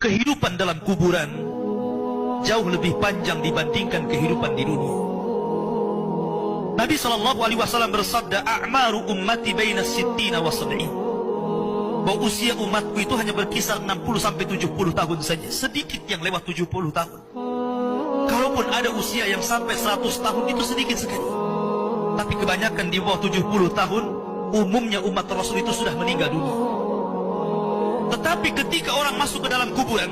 kehidupan dalam kuburan jauh lebih panjang dibandingkan kehidupan di dunia. Nabi SAW bersabda, "A'maru ummati baina sittina wa sab'in." Bahwa usia umatku itu hanya berkisar 60 sampai 70 tahun saja. Sedikit yang lewat 70 tahun. Kalaupun ada usia yang sampai 100 tahun itu sedikit sekali. Tapi kebanyakan di bawah 70 tahun, umumnya umat Rasul itu sudah meninggal dunia. Tetapi ketika orang masuk ke dalam kuburan,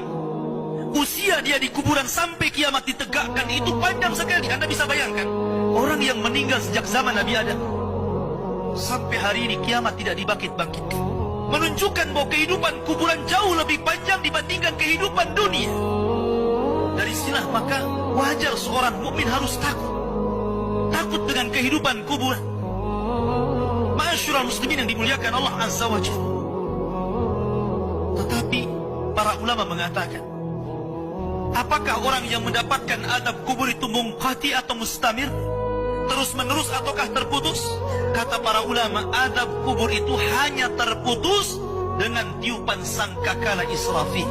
usia dia di kuburan sampai kiamat ditegakkan itu panjang sekali. Anda bisa bayangkan, orang yang meninggal sejak zaman Nabi Adam sampai hari ini kiamat tidak dibangkit-bangkitkan, menunjukkan bahwa kehidupan kuburan jauh lebih panjang dibandingkan kehidupan dunia. Dari sinilah maka wajar seorang mukmin harus takut dengan kehidupan kuburan. Ma'asyiral muslimin yang dimuliakan Allah Azza wa Jalla. Tetapi para ulama mengatakan, apakah orang yang mendapatkan adab kubur itu munqati atau mustamir, terus menerus ataukah terputus? Kata para ulama, adab kubur itu hanya terputus dengan tiupan sangkakala Israfil.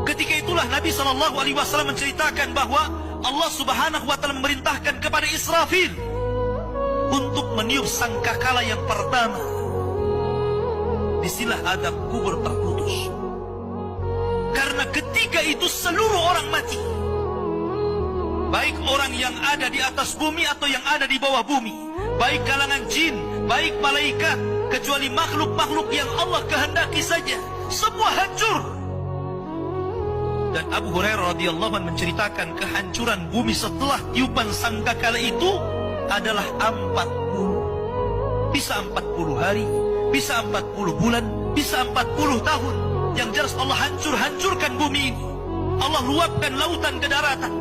Ketika itulah Nabi SAW menceritakan bahwa Allah Subhanahu wa Ta'ala memerintahkan kepada Israfil untuk meniup sangkakala yang pertama. Disinilah adab kubur terputus. Karena ketika itu seluruh orang mati, baik orang yang ada di atas bumi atau yang ada di bawah bumi, baik kalangan jin, baik malaikat, kecuali makhluk-makhluk yang Allah kehendaki saja, semua hancur. Dan Abu Hurairah radhiyallahu anhu menceritakan kehancuran bumi setelah tiupan sangkakala itu adalah 40. Bisa 40 hari, bisa 40 bulan, bisa 40 tahun. Yang jelas Allah hancurkan bumi ini. Allah luapkan lautan ke daratan.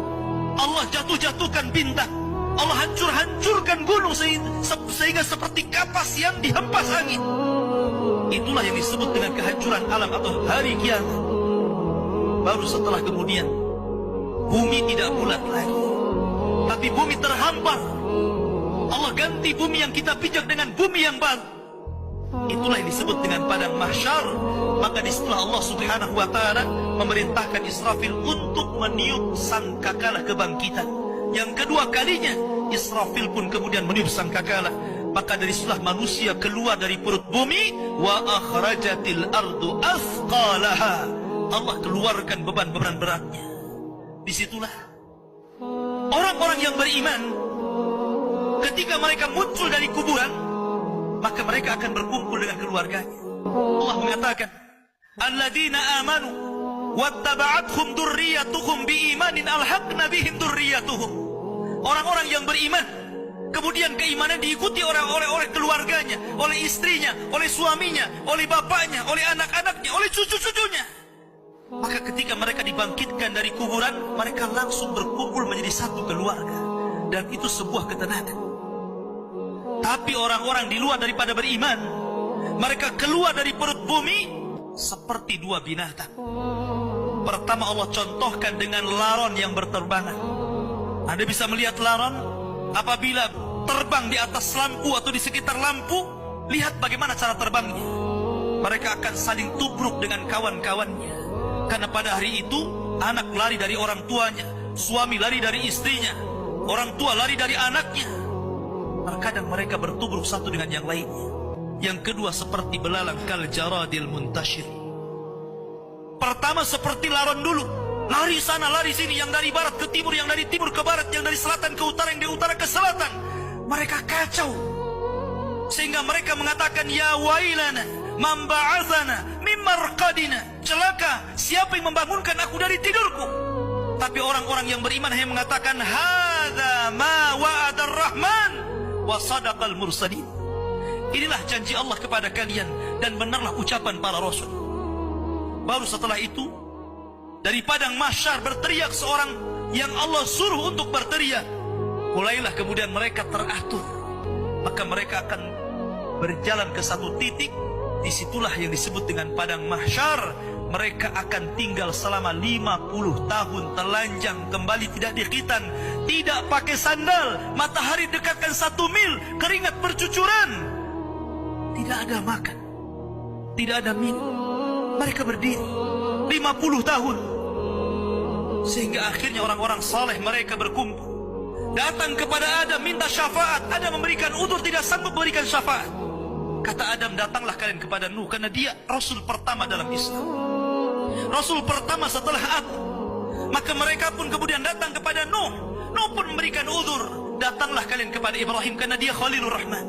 Allah jatuhkan bintang. Allah hancurkan gunung sehingga seperti kapas yang dihempas angin. Itulah yang disebut dengan kehancuran alam atau hari kiamat. Baru setelah kemudian bumi tidak bulat lagi, tapi bumi terhampar. Allah ganti bumi yang kita pijak dengan bumi yang baru. Itulah yang disebut dengan padang mahsyar. Maka disitulah Allah Subhanahu wa Ta'ala memerintahkan Israfil untuk meniup sangkakala kebangkitan. Yang kedua kalinya Israfil pun kemudian meniup sangkakala. Maka dari situlah manusia keluar dari perut bumi. Wa akhrajatil ardu athqalaha. Allah keluarkan beban-beban beratnya. Disitulah orang-orang yang beriman, ketika mereka muncul dari kuburan, maka mereka akan berkumpul dengan keluarganya. Allah mengatakan, alladzina amanu wattaba'athum dzurriyyatuhum biimanin alhaqna bihim dzurriyyatuhum. Orang-orang yang beriman, kemudian keimanan diikuti oleh keluarganya, oleh istrinya, oleh suaminya, oleh bapaknya, oleh anak-anaknya, oleh cucu-cucunya. Maka ketika mereka dibangkitkan dari kuburan, mereka langsung berkumpul menjadi satu keluarga. Dan itu sebuah ketenangan. Tapi orang-orang di luar daripada beriman, mereka keluar dari perut bumi seperti dua binatang. Pertama Allah contohkan dengan laron yang berterbangan. Anda bisa melihat laron apabila terbang di atas lampu atau di sekitar lampu. Lihat bagaimana cara terbangnya. Mereka akan saling tubruk dengan kawan-kawannya. Karena pada hari itu anak lari dari orang tuanya, suami lari dari istrinya, orang tua lari dari anaknya. Terkadang mereka bertubruk satu dengan yang lainnya. Yang kedua seperti belalang kal jaradil muntashir. Pertama seperti laron dulu, lari sana lari sini, yang dari barat ke timur, yang dari timur ke barat, yang dari selatan ke utara, yang dari utara ke selatan. Mereka kacau sehingga mereka mengatakan, ya wailana man ba'athana min marqadina. Celaka, siapa yang membangunkan aku dari tidurku? Tapi orang-orang yang beriman hanya mengatakan, hadza ma wa'adar rahman wa sadaqal mursalin. Inilah janji Allah kepada kalian dan benarlah ucapan para rasul. Baru setelah itu dari padang mahsyar berteriak seorang yang Allah suruh untuk berteriak. Mulailah kemudian mereka teratur. Maka mereka akan berjalan ke satu titik. Disitulah yang disebut dengan padang mahsyar. Mereka akan tinggal selama 50 tahun telanjang, kembali tidak dikhitan, tidak pakai sandal, matahari dekatkan 1 mil, keringat bercucuran. Tidak ada makan, tidak ada minum. Mereka berdiri 50 tahun. Sehingga akhirnya orang-orang saleh mereka berkumpul, datang kepada Adam minta syafaat. Adam memberikan udzur, tidak sanggup memberikan syafaat. Kata Adam, datanglah kalian kepada Nuh, karena dia Rasul pertama dalam Islam, Rasul pertama setelah Adam. Maka mereka pun kemudian datang kepada Nuh. Nuh pun memberikan udzur, datanglah kalian kepada Ibrahim, karena dia Khalilur Rahman.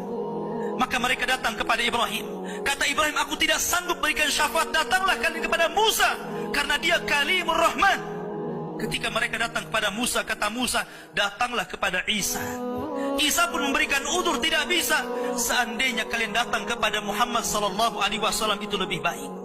Maka mereka datang kepada Ibrahim. Kata Ibrahim, aku tidak sanggup berikan syafaat, datanglah kalian kepada Musa, karena dia Kalimur Rahman. Ketika mereka datang kepada Musa, kata Musa, datanglah kepada Isa. Isa pun memberikan udzur, tidak bisa. Seandainya kalian datang kepada Muhammad sallallahu alaihi wasallam itu lebih baik.